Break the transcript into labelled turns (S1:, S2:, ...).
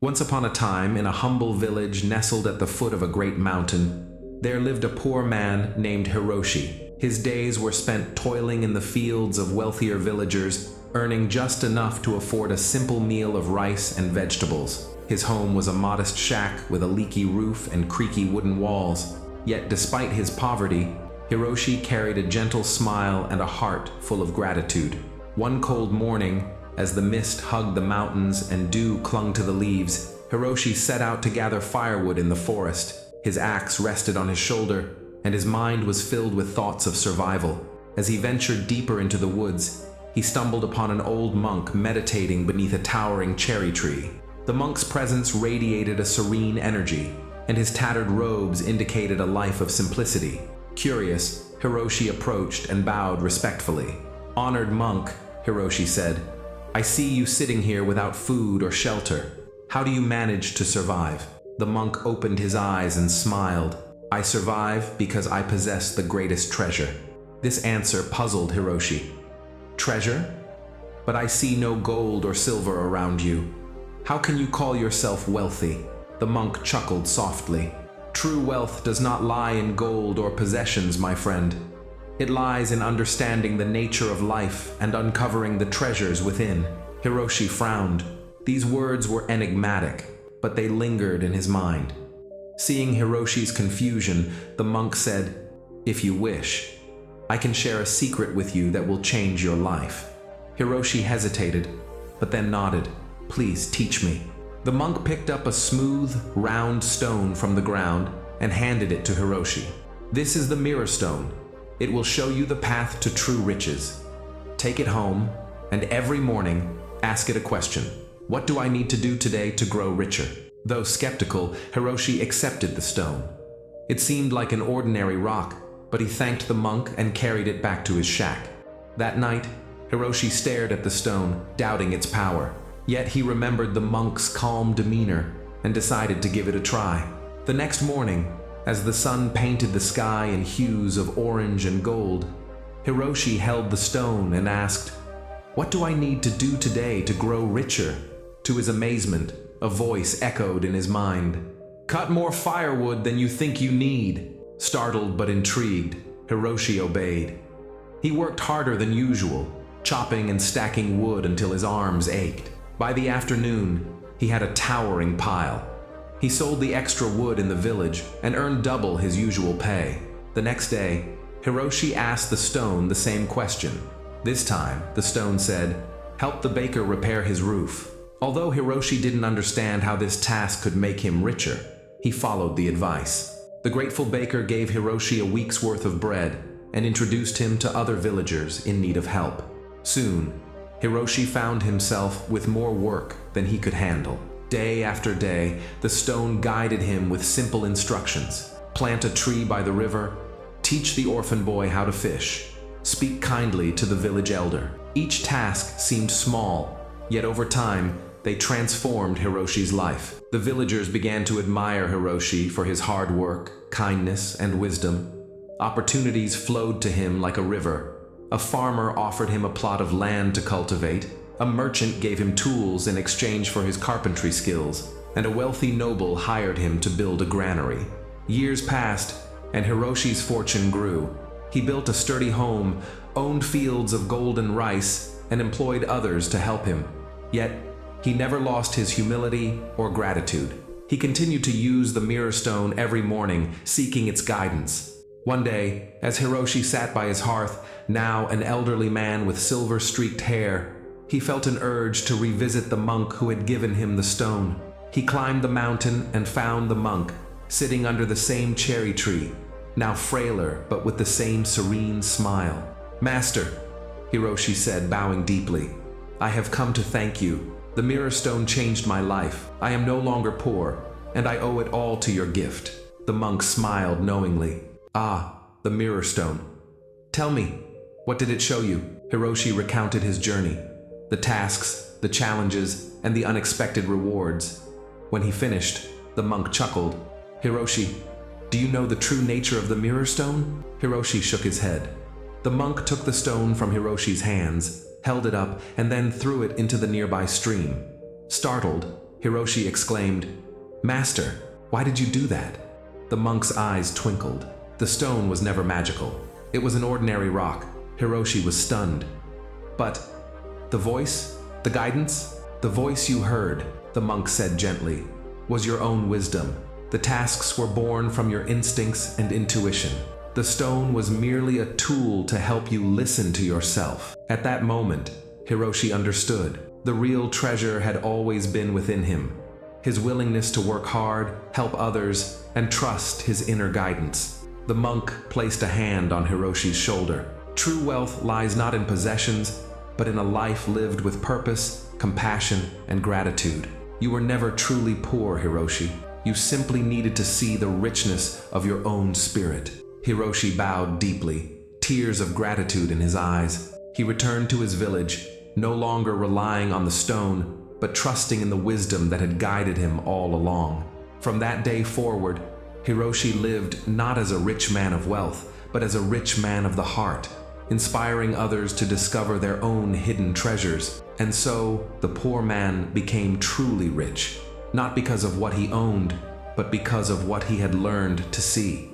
S1: Once upon a time, in a humble village nestled at the foot of a great mountain, there lived a poor man named Hiroshi. His days were spent toiling in the fields of wealthier villagers, earning just enough to afford a simple meal of rice and vegetables. His home was a modest shack with a leaky roof and creaky wooden walls. Yet despite his poverty, Hiroshi carried a gentle smile and a heart full of gratitude. One cold morning, as the mist hugged the mountains and dew clung to the leaves, Hiroshi set out to gather firewood in the forest. His axe rested on his shoulder, and his mind was filled with thoughts of survival. As he ventured deeper into the woods, he stumbled upon an old monk meditating beneath a towering cherry tree. The monk's presence radiated a serene energy, and his tattered robes indicated a life of simplicity. Curious, Hiroshi approached and bowed respectfully. "Honored monk," Hiroshi said, "I see you sitting here without food or shelter. How do you manage to survive?" The monk opened his eyes and smiled. "I survive because I possess the greatest treasure." This answer puzzled Hiroshi. "Treasure? But I see no gold or silver around you. How can you call yourself wealthy?" The monk chuckled softly. "True wealth does not lie in gold or possessions, my friend. It lies in understanding the nature of life and uncovering the treasures within." Hiroshi frowned. These words were enigmatic, but they lingered in his mind. Seeing Hiroshi's confusion, the monk said, "If you wish, I can share a secret with you that will change your life." Hiroshi hesitated, but then nodded. "Please teach me." The monk picked up a smooth, round stone from the ground and handed it to Hiroshi. "This is the mirror stone. It will show you the path to true riches. Take it home, and every morning, ask it a question. What do I need to do today to grow richer?" Though skeptical, Hiroshi accepted the stone. It seemed like an ordinary rock, but he thanked the monk and carried it back to his shack. That night, Hiroshi stared at the stone, doubting its power. Yet he remembered the monk's calm demeanor and decided to give it a try. The next morning, as the sun painted the sky in hues of orange and gold, Hiroshi held the stone and asked, "What do I need to do today to grow richer?" To his amazement, a voice echoed in his mind. "Cut more firewood than you think you need." Startled but intrigued, Hiroshi obeyed. He worked harder than usual, chopping and stacking wood until his arms ached. By the afternoon, he had a towering pile. He sold the extra wood in the village and earned double his usual pay. The next day, Hiroshi asked the stone the same question. This time, the stone said, "Help the baker repair his roof." Although Hiroshi didn't understand how this task could make him richer, he followed the advice. The grateful baker gave Hiroshi a week's worth of bread and introduced him to other villagers in need of help. Soon, Hiroshi found himself with more work than he could handle. Day after day, the stone guided him with simple instructions. Plant a tree by the river, teach the orphan boy how to fish, speak kindly to the village elder. Each task seemed small, yet over time, they transformed Hiroshi's life. The villagers began to admire Hiroshi for his hard work, kindness, and wisdom. Opportunities flowed to him like a river. A farmer offered him a plot of land to cultivate, a merchant gave him tools in exchange for his carpentry skills, and a wealthy noble hired him to build a granary. Years passed, and Hiroshi's fortune grew. He built a sturdy home, owned fields of golden rice, and employed others to help him. Yet, he never lost his humility or gratitude. He continued to use the mirror stone every morning, seeking its guidance. One day, as Hiroshi sat by his hearth, now an elderly man with silver-streaked hair, he felt an urge to revisit the monk who had given him the stone. He climbed the mountain and found the monk, sitting under the same cherry tree, now frailer but with the same serene smile. "Master," Hiroshi said, bowing deeply, "I have come to thank you. The mirror stone changed my life. I am no longer poor, and I owe it all to your gift." The monk smiled knowingly. "Ah, the mirror stone. Tell me, what did it show you?" Hiroshi recounted his journey, the tasks, the challenges, and the unexpected rewards. When he finished, the monk chuckled. "Hiroshi, do you know the true nature of the mirror stone?" Hiroshi shook his head. The monk took the stone from Hiroshi's hands, held it up, and then threw it into the nearby stream. Startled, Hiroshi exclaimed, "Master, why did you do that?" The monk's eyes twinkled. The stone was never magical. It was an ordinary rock. Hiroshi was stunned. "But the voice? The guidance? The voice you heard," the monk said gently, "was your own wisdom. The tasks were born from your instincts and intuition. The stone was merely a tool to help you listen to yourself." At that moment, Hiroshi understood. The real treasure had always been within him. His willingness to work hard, help others, and trust his inner guidance. The monk placed a hand on Hiroshi's shoulder. True wealth lies not in possessions, but in a life lived with purpose, compassion, and gratitude. You were never truly poor, Hiroshi. You simply needed to see the richness of your own spirit. Hiroshi bowed deeply, tears of gratitude in his eyes. He returned to his village, no longer relying on the stone, but trusting in the wisdom that had guided him all along. From that day forward, Hiroshi lived not as a rich man of wealth, but as a rich man of the heart, inspiring others to discover their own hidden treasures. And so, the poor man became truly rich, not because of what he owned, but because of what he had learned to see.